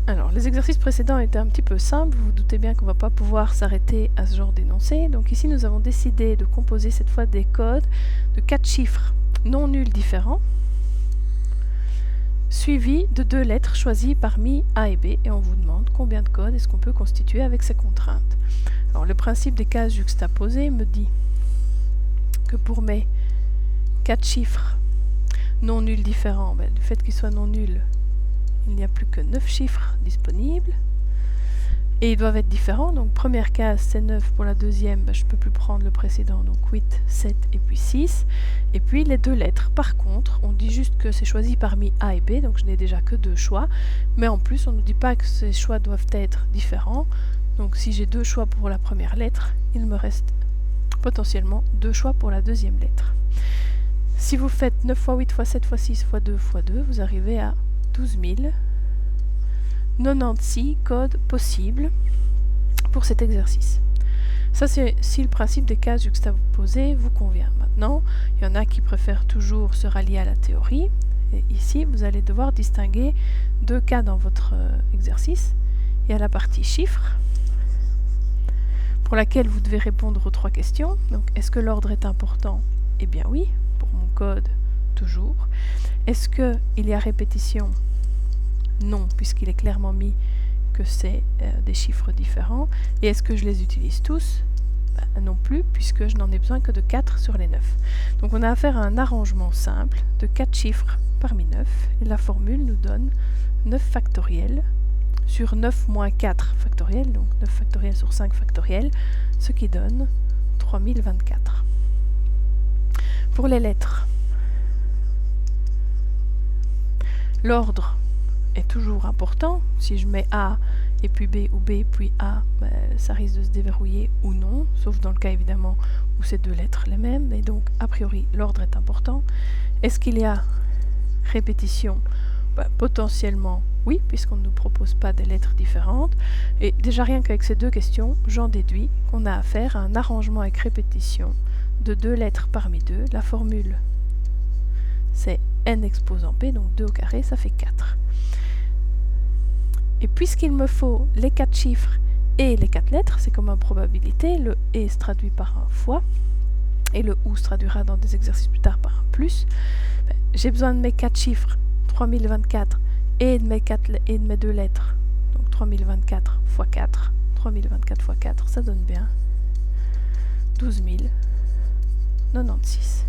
Alors, les exercices précédents étaient un petit peu simples, vous vous doutez bien qu'on ne va pas pouvoir s'arrêter à ce genre d'énoncé. Donc ici, nous avons décidé de composer cette fois des codes de 4 chiffres non nuls différents, suivis de 2 lettres choisies parmi A et B, et on vous demande combien de codes est-ce qu'on peut constituer avec ces contraintes. Alors, le principe des cases juxtaposées me dit que pour mes 4 chiffres non nuls différents, du fait qu'ils soient non nuls, il n'y a plus que 9 chiffres disponibles et ils doivent être différents. Donc première case c'est 9, pour la deuxième je ne peux plus prendre le précédent, donc 8, 7 et puis 6. Et puis les 2 lettres, par contre on dit juste que c'est choisi parmi A et B, donc je n'ai déjà que 2 choix, mais en plus on ne nous dit pas que ces choix doivent être différents. Donc si j'ai 2 choix pour la première lettre, il me reste potentiellement 2 choix pour la deuxième lettre. Si vous faites 9 x 8 x 7 x 6 x 2 x 2, vous arrivez à 12 096 codes possibles pour cet exercice. Ça, c'est si le principe des cases juxtaposées vous convient. Maintenant, il y en a qui préfèrent toujours se rallier à la théorie. Et ici, vous allez devoir distinguer 2 cas dans votre exercice. Il y a la partie chiffres, pour laquelle vous devez répondre aux 3 questions. Donc, est-ce que l'ordre est important? Eh bien oui, pour mon code, toujours. Est-ce qu'il y a répétition? Non, puisqu'il est clairement mis que c'est des chiffres différents. Et est-ce que je les utilise tous? Non plus, puisque je n'en ai besoin que de 4 sur les 9. Donc on a affaire à un arrangement simple de 4 chiffres parmi 9. Et la formule nous donne 9 factoriel sur 9 moins 4 factoriel, donc 9 factoriel sur 5 factoriel, ce qui donne 3024. Pour les lettres, l'ordre est toujours important. Si je mets A et puis B ou B puis A, ça risque de se déverrouiller ou non, sauf dans le cas évidemment où c'est 2 lettres les mêmes, et donc a priori l'ordre est important. Est-ce qu'il y a répétition? Potentiellement oui, puisqu'on ne nous propose pas des lettres différentes, et déjà rien qu'avec ces 2 questions, j'en déduis qu'on a affaire à un arrangement avec répétition de 2 lettres parmi 2. La formule c'est n exposant p, donc 2 au carré, ça fait 4. Et puisqu'il me faut les 4 chiffres et les 4 lettres, c'est comme en probabilité, le et se traduit par un fois, et le ou se traduira dans des exercices plus tard par un plus, j'ai besoin de mes 4 chiffres, 3024, et de mes 2 lettres, donc 3024 x 4, 3024 x 4, ça donne bien 12 096.